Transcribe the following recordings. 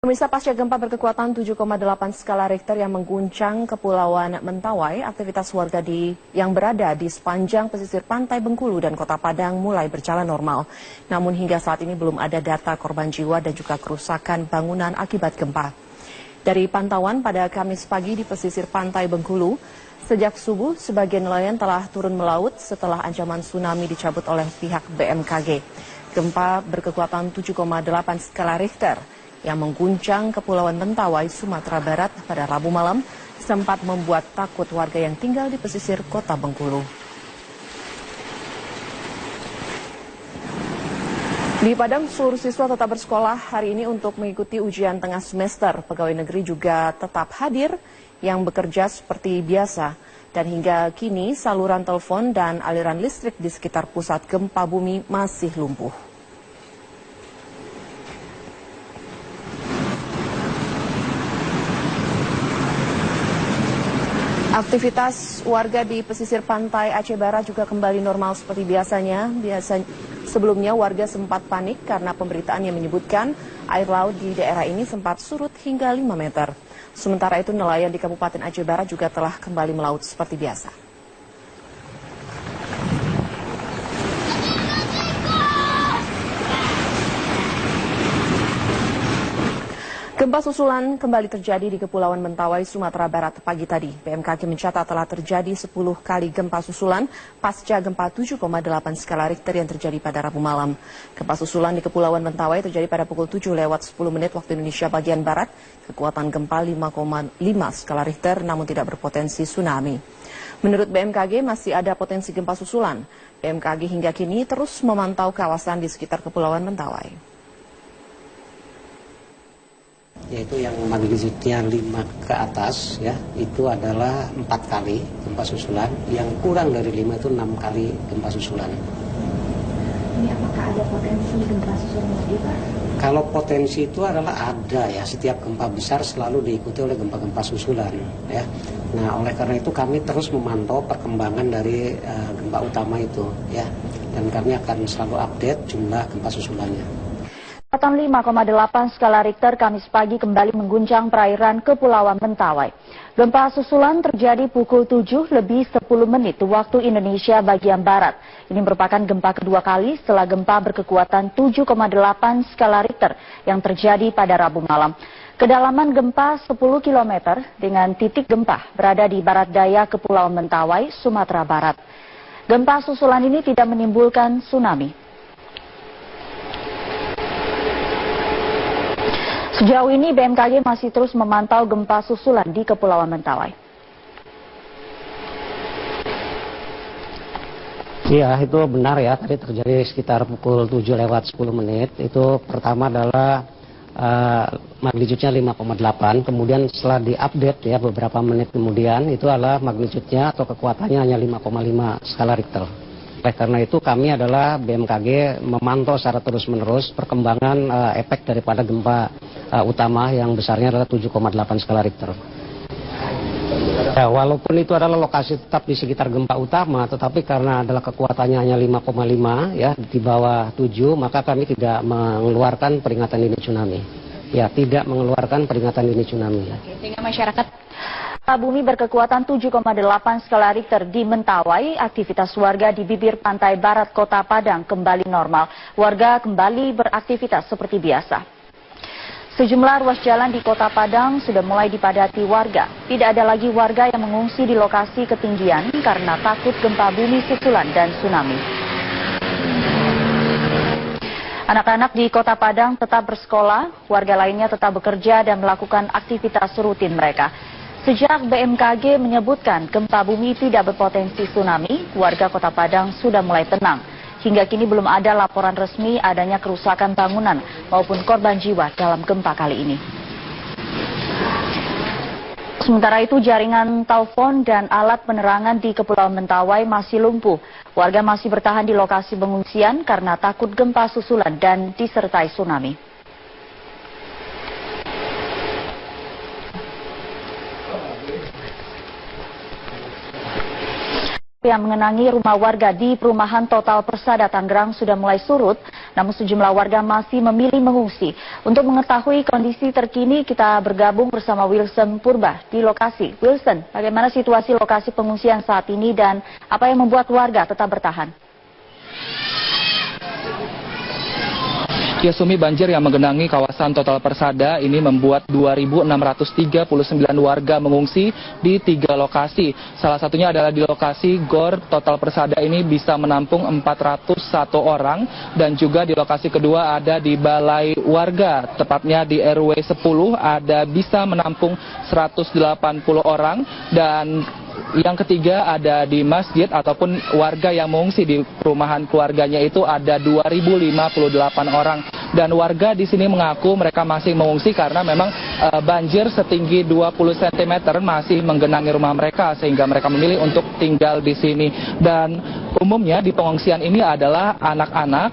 Pemirsa, pasca gempa berkekuatan 7,8 skala Richter yang mengguncang Kepulauan Mentawai, aktivitas warga yang berada di sepanjang pesisir pantai Bengkulu dan Kota Padang mulai berjalan normal. Namun hingga saat ini belum ada data korban jiwa dan juga kerusakan bangunan akibat gempa. Dari pantauan pada Kamis pagi di pesisir pantai Bengkulu, sejak subuh sebagian nelayan telah turun melaut setelah ancaman tsunami dicabut oleh pihak BMKG. Gempa berkekuatan 7,8 skala Richter yang mengguncang Kepulauan Mentawai, Sumatera Barat pada Rabu malam sempat membuat takut warga yang tinggal di pesisir Kota Bengkulu. Di Padang, seluruh siswa tetap bersekolah hari ini untuk mengikuti ujian tengah semester. Pegawai negeri juga tetap hadir yang bekerja seperti biasa. Dan hingga kini saluran telepon dan aliran listrik di sekitar pusat gempa bumi masih lumpuh. Aktivitas warga di pesisir pantai Aceh Barat juga kembali normal seperti biasanya. Sebelumnya warga sempat panik karena pemberitaan yang menyebutkan air laut di daerah ini sempat surut hingga 5 meter. Sementara itu nelayan di Kabupaten Aceh Barat juga telah kembali melaut seperti biasa. Gempa susulan kembali terjadi di Kepulauan Mentawai, Sumatera Barat pagi tadi. BMKG mencatat telah terjadi 10 kali gempa susulan pasca gempa 7,8 skala Richter yang terjadi pada Rabu malam. Gempa susulan di Kepulauan Mentawai terjadi pada pukul 7:10 waktu Indonesia bagian Barat. Kekuatan gempa 5,5 skala Richter namun tidak berpotensi tsunami. Menurut BMKG masih ada potensi gempa susulan. BMKG hingga kini terus memantau kawasan di sekitar Kepulauan Mentawai. Yaitu yang magnitudenya 5 ke atas, ya, itu adalah 4 kali gempa susulan. Yang kurang dari 5 itu 6 kali gempa susulan. Ini apakah ada potensi gempa susulan lagi, Pak? Kalau potensi itu adalah ada, ya, setiap gempa besar selalu diikuti oleh gempa-gempa susulan, ya. Nah, oleh karena itu kami terus memantau perkembangan dari gempa utama itu, ya, dan kami akan selalu update jumlah gempa susulannya. Kekuatan 5,8 skala Richter Kamis pagi kembali mengguncang perairan Kepulauan Mentawai. Gempa susulan terjadi pukul 7:10 waktu Indonesia bagian Barat. Ini merupakan gempa kedua kali setelah gempa berkekuatan 7,8 skala Richter yang terjadi pada Rabu malam. Kedalaman gempa 10 km dengan titik gempa berada di barat daya Kepulauan Mentawai, Sumatera Barat. Gempa susulan ini tidak menimbulkan tsunami. Sejauh ini BMKG masih terus memantau gempa susulan di Kepulauan Mentawai. Iya, itu benar, ya. Tadi terjadi sekitar pukul 7:10. Itu pertama adalah magnitudenya 5,8. Kemudian setelah diupdate, ya, beberapa menit kemudian itu adalah magnitudenya atau kekuatannya hanya 5,5 skala Richter. Oleh karena itu kami adalah BMKG memantau secara terus-menerus perkembangan efek daripada gempa utama yang besarnya adalah 7,8 skala Richter. Ya, walaupun itu adalah lokasi tetap di sekitar gempa utama, tetapi karena adalah kekuatannya hanya 5,5, ya, di bawah 7, maka kami tidak mengeluarkan peringatan dini tsunami. Ya, tidak mengeluarkan peringatan dini tsunami. Sehingga masyarakat bumi berkekuatan 7,8 skala Richter di Mentawai, aktivitas warga di bibir pantai barat Kota Padang kembali normal. Warga kembali beraktivitas seperti biasa. Sejumlah ruas jalan di Kota Padang sudah mulai dipadati warga. Tidak ada lagi warga yang mengungsi di lokasi ketinggian karena takut gempa bumi susulan dan tsunami. Anak-anak di Kota Padang tetap bersekolah, warga lainnya tetap bekerja dan melakukan aktivitas rutin mereka. Sejak BMKG menyebutkan gempa bumi tidak berpotensi tsunami, warga Kota Padang sudah mulai tenang. Hingga kini belum ada laporan resmi adanya kerusakan bangunan maupun korban jiwa dalam gempa kali ini. Sementara itu jaringan telepon dan alat penerangan di Kepulauan Mentawai masih lumpuh. Warga masih bertahan di lokasi pengungsian karena takut gempa susulan dan disertai tsunami. Yang mengenangi rumah warga di perumahan Total Persada Tangerang sudah mulai surut namun sejumlah warga masih memilih mengungsi. Untuk mengetahui kondisi terkini, kita bergabung bersama Wilson Purba di lokasi. Wilson, bagaimana situasi lokasi pengungsian saat ini dan apa yang membuat warga tetap bertahan? Ya, Sumi, banjir yang menggenangi kawasan Total Persada ini membuat 2.639 warga mengungsi di 3 lokasi. Salah satunya adalah di lokasi GOR Total Persada ini bisa menampung 401 orang, dan juga di lokasi kedua ada di Balai Warga, tepatnya di RW 10 ada bisa menampung 180 orang, dan yang ketiga ada di masjid ataupun warga yang mengungsi di perumahan keluarganya itu ada 2.058 orang. Dan warga di sini mengaku mereka masih mengungsi karena memang banjir setinggi 20 cm masih menggenangi rumah mereka, sehingga mereka memilih untuk tinggal di sini. Dan umumnya di pengungsian ini adalah anak-anak,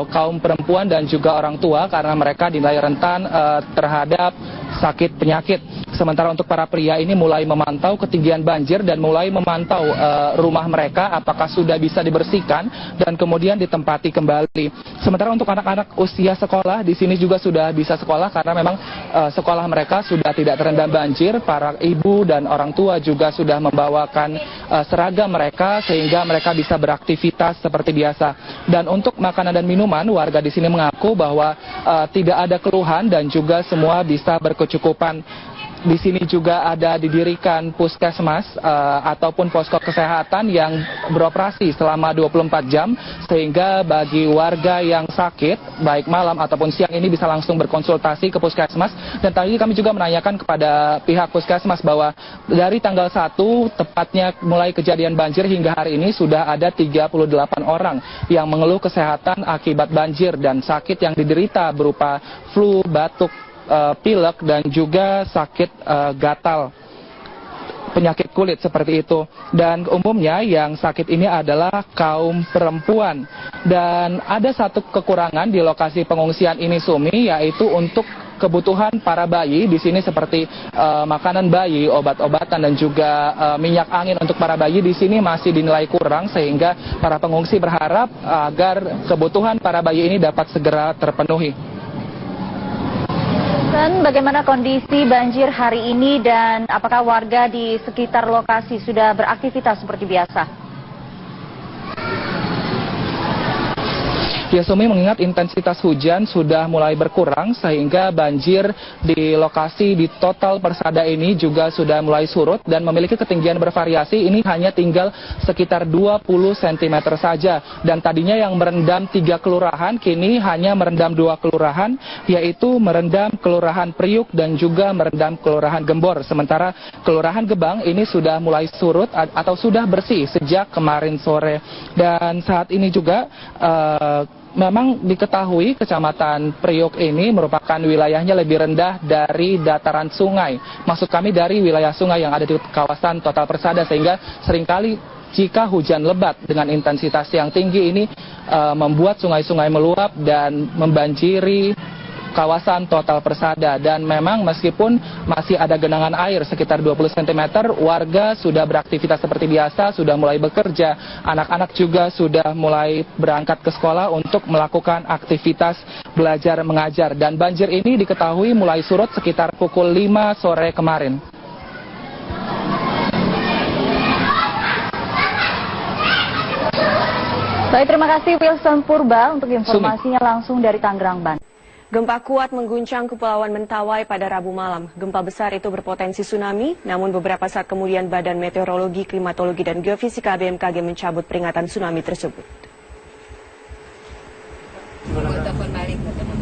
kaum perempuan dan juga orang tua karena mereka dinilai rentan terhadap sakit penyakit. Sementara untuk para pria ini mulai memantau ketinggian banjir dan mulai memantau rumah mereka apakah sudah bisa dibersihkan dan kemudian ditempati kembali. Sementara untuk anak-anak usia sekolah di sini juga sudah bisa sekolah karena memang sekolah mereka sudah tidak terendam banjir. Para ibu dan orang tua juga sudah membawakan seragam mereka sehingga mereka bisa beraktivitas seperti biasa. Dan untuk makanan dan minuman, warga di sini mengaku bahwa tidak ada keluhan dan juga semua bisa berkecukupan. Di sini juga ada didirikan puskesmas ataupun posko kesehatan yang beroperasi selama 24 jam, sehingga bagi warga yang sakit baik malam ataupun siang ini bisa langsung berkonsultasi ke puskesmas. Dan tadi kami juga menanyakan kepada pihak puskesmas bahwa dari tanggal 1 tepatnya mulai kejadian banjir hingga hari ini sudah ada 38 orang yang mengeluh kesehatan akibat banjir dan sakit yang diderita berupa flu, batuk, pilek dan juga sakit gatal, penyakit kulit seperti itu. Dan umumnya yang sakit ini adalah kaum perempuan. Dan ada satu kekurangan di lokasi pengungsian ini, Sumi, yaitu untuk kebutuhan para bayi di sini seperti makanan bayi, obat-obatan dan juga minyak angin untuk para bayi di sini masih dinilai kurang, sehingga para pengungsi berharap agar kebutuhan para bayi ini dapat segera terpenuhi. Dan bagaimana kondisi banjir hari ini dan apakah warga di sekitar lokasi sudah beraktivitas seperti biasa? Ya, Sumi, mengingat intensitas hujan sudah mulai berkurang sehingga banjir di lokasi di Total Persada ini juga sudah mulai surut dan memiliki ketinggian bervariasi. Ini hanya tinggal sekitar 20 cm saja. Dan tadinya yang merendam 3 kelurahan kini hanya merendam 2 kelurahan, yaitu merendam Kelurahan Priuk dan juga merendam Kelurahan Gembor. Sementara Kelurahan Gebang ini sudah mulai surut atau sudah bersih sejak kemarin sore. Dan saat ini juga memang diketahui Kecamatan Priuk ini merupakan wilayahnya lebih rendah dari dataran sungai. Maksud kami dari wilayah sungai yang ada di kawasan Total Persada, sehingga seringkali jika hujan lebat dengan intensitas yang tinggi ini membuat sungai-sungai meluap dan membanjiri kawasan Total Persada. Dan memang meskipun masih ada genangan air sekitar 20 cm, warga sudah beraktivitas seperti biasa, sudah mulai bekerja, anak-anak juga sudah mulai berangkat ke sekolah untuk melakukan aktivitas belajar mengajar. Dan banjir ini diketahui mulai surut sekitar pukul 5 sore kemarin. Baik, terima kasih Wilson Purba untuk informasinya langsung dari Tangerang, Banten. Gempa kuat mengguncang Kepulauan Mentawai pada Rabu malam. Gempa besar itu berpotensi tsunami, namun beberapa saat kemudian Badan Meteorologi, Klimatologi, dan Geofisika BMKG mencabut peringatan tsunami tersebut.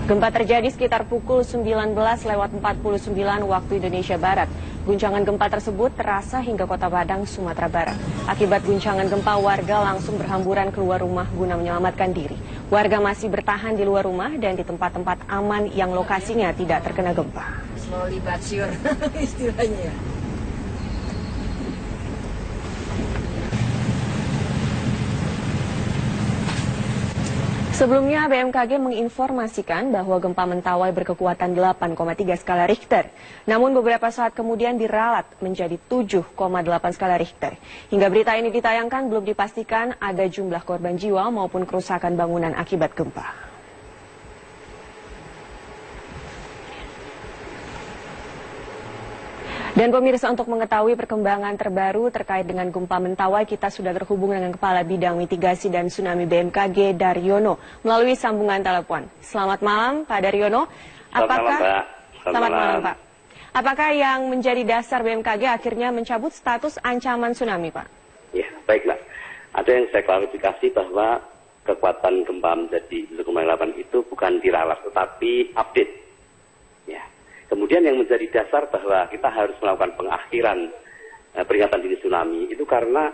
Gempa terjadi sekitar pukul 19:49 waktu Indonesia Barat. Guncangan gempa tersebut terasa hingga Kota Padang, Sumatera Barat. Akibat guncangan gempa, warga langsung berhamburan keluar rumah guna menyelamatkan diri. Warga masih bertahan di luar rumah dan di tempat-tempat aman yang lokasinya tidak terkena gempa. Slowly but sure, istilahnya. Sebelumnya, BMKG menginformasikan bahwa gempa Mentawai berkekuatan 8,3 skala Richter. Namun beberapa saat kemudian diralat menjadi 7,8 skala Richter. Hingga berita ini ditayangkan belum dipastikan ada jumlah korban jiwa maupun kerusakan bangunan akibat gempa. Dan pemirsa, untuk mengetahui perkembangan terbaru terkait dengan gempa Mentawai, kita sudah terhubung dengan Kepala Bidang Mitigasi dan Tsunami BMKG Daryono melalui sambungan telepon. Selamat malam, Pak Daryono. Selamat malam, Pak. Apakah yang menjadi dasar BMKG akhirnya mencabut status ancaman tsunami, Pak? Ya, baiklah. Ada yang saya klarifikasi bahwa kekuatan gempa menjadi 7,8 itu bukan diralat, tetapi update. Ya. Kemudian yang menjadi dasar bahwa kita harus melakukan pengakhiran peringatan dini tsunami itu karena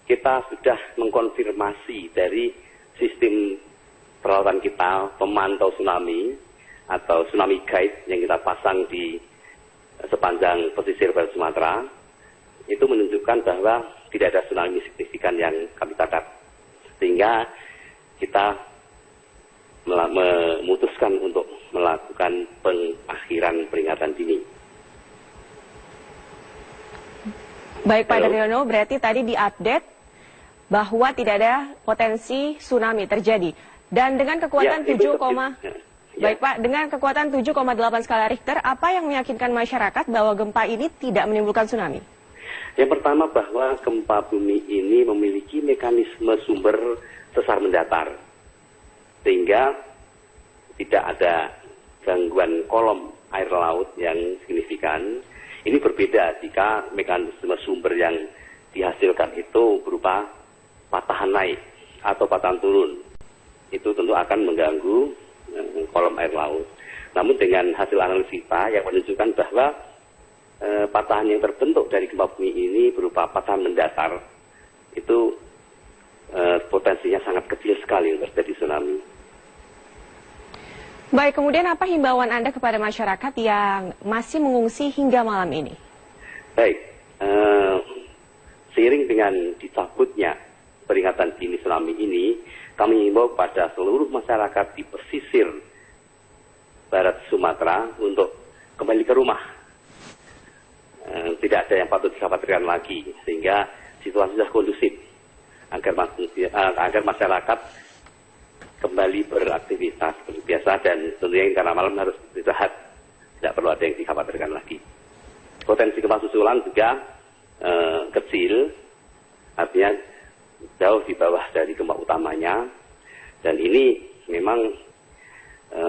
kita sudah mengkonfirmasi dari sistem peralatan kita pemantau tsunami atau tsunami guide yang kita pasang di sepanjang pesisir barat Sumatera, itu menunjukkan bahwa tidak ada tsunami signifikan yang kami catat. Sehingga kita memutuskan untuk melakukan pengakhiran peringatan dini. Baik, Pak Daryono, berarti tadi diupdate bahwa tidak ada potensi tsunami terjadi. Dan dengan kekuatan Baik, Pak, dengan kekuatan 7,8 skala Richter, apa yang meyakinkan masyarakat bahwa gempa ini tidak menimbulkan tsunami? Yang pertama bahwa gempa bumi ini memiliki mekanisme sumber sesar mendatar, sehingga tidak ada gangguan kolom air laut yang signifikan. Ini berbeda jika mekanisme sumber yang dihasilkan itu berupa patahan naik atau patahan turun. Itu tentu akan mengganggu kolom air laut. Namun dengan hasil analisis kita yang menunjukkan bahwa patahan yang terbentuk dari gempa bumi ini berupa patahan mendatar, itu potensinya sangat kecil sekali untuk terjadi tsunami. Baik, kemudian apa himbauan Anda kepada masyarakat yang masih mengungsi hingga malam ini? Baik, seiring dengan dicabutnya peringatan dini tsunami ini, kami himbau pada seluruh masyarakat di pesisir barat Sumatera untuk kembali ke rumah. Tidak ada yang patut dikhawatirkan lagi, sehingga situasi sudah kondusif agar masyarakat kembali beraktivitas seperti biasa, dan tentunya karena malam harus istirahat, tidak perlu ada yang dikhawatirkan lagi. Potensi gempa susulan juga kecil, artinya jauh di bawah dari gempa utamanya, dan ini memang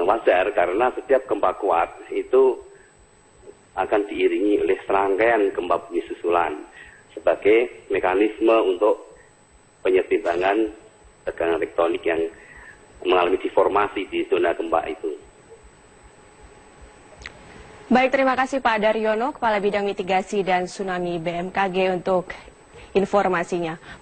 wajar karena setiap gempa kuat itu akan diiringi oleh serangkaian gempa bumi susulan sebagai mekanisme untuk penyetimbangan tegangan tektonik yang mengalami deformasi di zona gempa itu. Baik, terima kasih Pak Daryono, Kepala Bidang Mitigasi dan Tsunami BMKG untuk informasinya.